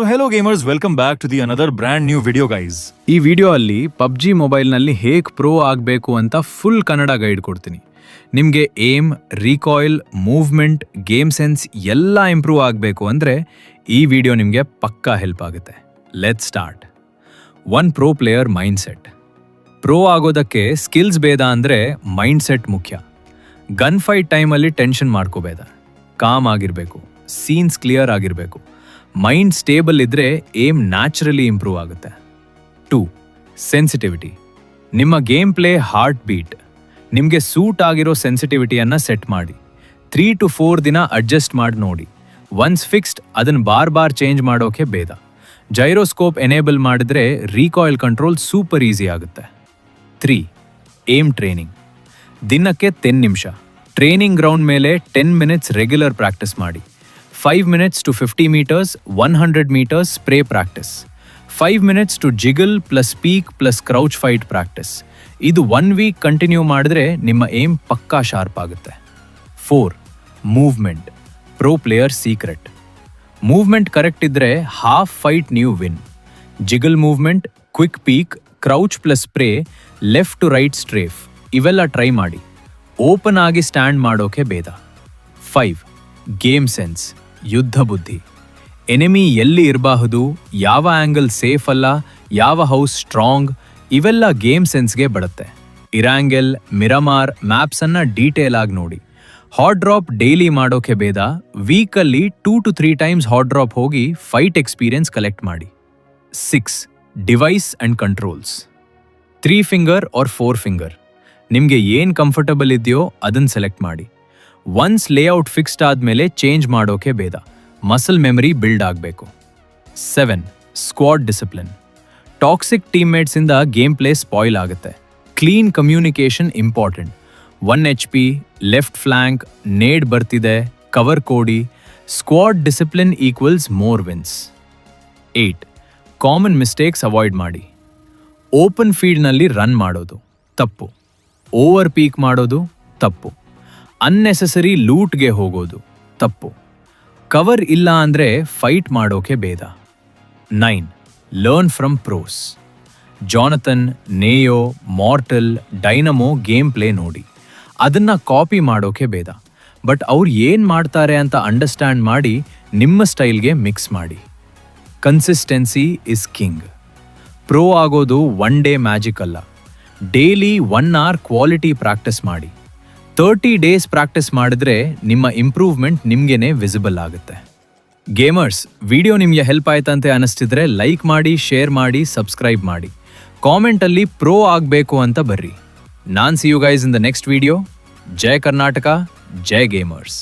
So hello gamers, welcome back to the another brand new video guys. ಈ video ಅಲ್ಲಿ PUBG ಮೊಬೈಲ್ನಲ್ಲಿ ಹೇಗೆ pro ಆಗಬೇಕು ಅಂತ ಫುಲ್ ಕನ್ನಡ ಗೈಡ್ ಕೊಡ್ತೀನಿ. ನಿಮಗೆ ಏಮ್, ರಿಕಾಯಿಲ್, ಮೂವ್ಮೆಂಟ್, ಗೇಮ್ ಸೆನ್ಸ್ ಎಲ್ಲ ಇಂಪ್ರೂವ್ ಆಗಬೇಕು ಅಂದರೆ ಈ ವಿಡಿಯೋ ನಿಮಗೆ ಪಕ್ಕಾ ಹೆಲ್ಪ್ ಆಗುತ್ತೆ. Let's start. One pro player mind set. Pro ಆಗೋದಕ್ಕೆ ಸ್ಕಿಲ್ಸ್ ಬೇಡ ಅಂದರೆ ಮೈಂಡ್ ಸೆಟ್ ಮುಖ್ಯ. ಗನ್ ಫೈಟ್ ಟೈಮಲ್ಲಿ ಟೆನ್ಷನ್ ಮಾಡ್ಕೋಬೇಡ, ಕಾಮ್ ಆಗಿರಬೇಕು, ಸೀನ್ಸ್ ಕ್ಲಿಯರ್ ಆಗಿರಬೇಕು, ಮೈಂಡ್ ಸ್ಟೇಬಲ್ ಇದ್ರೆ ಏಮ್ ನ್ಯಾಚುರಲಿ ಇಂಪ್ರೂವ್ ಆಗುತ್ತೆ. 2. ಸೆನ್ಸಿಟಿವಿಟಿ. ನಿಮ್ಮ ಗೇಮ್ ಪ್ಲೇ ಹಾರ್ಟ್ ಬೀಟ್ ನಿಮಗೆ ಸೂಟ್ ಆಗಿರೋ ಸೆನ್ಸಿಟಿವಿಟಿಯನ್ನು ಸೆಟ್ ಮಾಡಿ 3 to 4 ದಿನ ಅಡ್ಜಸ್ಟ್ ಮಾಡಿ ನೋಡಿ. ಒನ್ಸ್ ಫಿಕ್ಸ್ಡ್ ಅದನ್ನು ಬಾರ್ ಚೇಂಜ್ ಮಾಡೋಕೆ ಬೇಡ. ಜೈರೋಸ್ಕೋಪ್ ಎನೇಬಲ್ ಮಾಡಿದ್ರೆ ರೀಕಾಯಿಲ್ ಕಂಟ್ರೋಲ್ ಸೂಪರ್ ಈಸಿ ಆಗುತ್ತೆ. 3. Aim training. ದಿನಕ್ಕೆ 10 ನಿಮಿಷ ಟ್ರೈನಿಂಗ್ ಗ್ರೌಂಡ್ ಮೇಲೆ 10 ಮಿನಿಟ್ಸ್ ರೆಗ್ಯುಲರ್ ಪ್ರಾಕ್ಟೀಸ್ ಮಾಡಿ. 5 minutes to 50 meters, 100 meters spray practice. 5 minutes to jiggle plus peek plus crouch fight practice. ಇದು 1 week ಕಂಟಿನ್ಯೂ ಮಾಡಿದ್ರೆ ನಿಮ್ಮ ಏಮ್ ಪಕ್ಕಾ ಶಾರ್ಪ್ ಆಗುತ್ತೆ. 4. Movement. Pro player secret. Movement correct ಇದ್ರೆ ಹಾಫ್ ಫೈಟ್ ನೀವು win. Jiggle movement, quick peek, crouch plus spray, left to right strafe ಇವೆಲ್ಲ try ಮಾಡಿ. Open ಆಗಿ ಸ್ಟ್ಯಾಂಡ್ ಮಾಡೋಕೆ ಬೇಡ. 5. Game sense. ಯುದ್ಧ ಬುದ್ಧಿ. ಎನಿಮಿ ಎಲ್ಲಿ ಇರಬಹುದು, ಯಾವ ಆಂಗಲ್ ಸೇಫ್ ಅಲ್ಲ, ಯಾವ ಹೌಸ್ ಸ್ಟ್ರಾಂಗ್, ಇವೆಲ್ಲ ಗೇಮ್ ಸೆನ್ಸ್ಗೆ ಬರುತ್ತೆ. ಇರಾಂಗೆಲ್, ಮಿರಮಾರ್ ಮ್ಯಾಪ್ಸ್ ಅನ್ನ ಡೀಟೇಲ್ ಆಗಿ ನೋಡಿ. ಹಾಟ್ ಡ್ರಾಪ್ ಡೈಲಿ ಮಾಡೋಕೆ ಬೇಡ. ವೀಕಲ್ಲಿ 2 to 3 times ಹಾಟ್ ಡ್ರಾಪ್ ಹೋಗಿ ಫೈಟ್ ಎಕ್ಸ್ಪೀರಿಯನ್ಸ್ ಕಲೆಕ್ಟ್ ಮಾಡಿ. 6. Device and controls. 3 finger or 4 finger ನಿಮಗೆ ಏನು ಕಂಫರ್ಟಬಲ್ ಇದೆಯೋ ಅದನ್ನು ಸೆಲೆಕ್ಟ್ ಮಾಡಿ. ಒನ್ಸ್ ಲೇಔಟ್ ಫಿಕ್ಸ್ಡ್ ಆದಮೇಲೆ ಚೇಂಜ್ ಮಾಡೋಕೆ ಬೇಡ. ಮಸಲ್ ಮೆಮರಿ ಬಿಲ್ಡ್ ಆಗಬೇಕು. 7. Squad discipline. ಟಾಕ್ಸಿಕ್ ಟೀಮ್ಮೇಟ್ಸಿಂದ ಗೇಮ್ ಪ್ಲೇ ಸ್ಪಾಯ್ಲ್ ಆಗುತ್ತೆ. Clean communication important. 1 HP, left flank, nade ಬರ್ತಿದೆ, ಕವರ್ ಕೋಡಿ. Squad discipline equals more wins. 8. Common mistakes avoid ಮಾಡಿ. ಓಪನ್ ಫೀಲ್ಡ್ನಲ್ಲಿ ರನ್ ಮಾಡೋದು ತಪ್ಪು. ಓವರ್ ಪೀಕ್ ಮಾಡೋದು ತಪ್ಪು. ಅನ್ನೆಸೆಸರಿ ಲೂಟ್ಗೆ ಹೋಗೋದು ತಪ್ಪು. ಕವರ್ ಇಲ್ಲ ಅಂದರೆ ಫೈಟ್ ಮಾಡೋಕೆ ಬೇಡ. 9. Learn from pros. Jonathan, Neyoo, Mortal, Dynamo game play ನೋಡಿ. ಅದನ್ನ ಕಾಪಿ ಮಾಡೋಕೆ ಬೇಡ. ಬಟ್ ಅವ್ರು ಏನು ಮಾಡ್ತಾರೆ ಅಂತ ಅಂಡರ್ಸ್ಟ್ಯಾಂಡ್ ಮಾಡಿ ನಿಮ್ಮ ಸ್ಟೈಲ್ಗೆ ಮಿಕ್ಸ್ ಮಾಡಿ. Consistency is king. ಪ್ರೋ ಆಗೋದು 1 day ಮ್ಯಾಜಿಕ್ ಅಲ್ಲ. ಡೈಲಿ 1 hour ಕ್ವಾಲಿಟಿ ಪ್ರಾಕ್ಟೀಸ್ ಮಾಡಿ. 30 days ಪ್ರಾಕ್ಟೀಸ್ ಮಾಡಿದ್ರೆ ನಿಮ್ಮ ಇಂಪ್ರೂವ್ಮೆಂಟ್ ನಿಮ್ಗೇನೆ ವಿಸಿಬಲ್ ಆಗುತ್ತೆ. ಗೇಮರ್ಸ್, ವಿಡಿಯೋ ನಿಮಗೆ ಹೆಲ್ಪ್ ಆಯ್ತಂತೆ ಅನಿಸ್ತಿದ್ರೆ ಲೈಕ್ ಮಾಡಿ, ಶೇರ್ ಮಾಡಿ, ಸಬ್ಸ್ಕ್ರೈಬ್ ಮಾಡಿ. ಕಾಮೆಂಟಲ್ಲಿ ಪ್ರೋ ಆಗಬೇಕು ಅಂತ ಬರ್ರಿ. ನಾನ್ see you guys in the next video. ಜೈ ಕರ್ನಾಟಕ, ಜೈ ಗೇಮರ್ಸ್.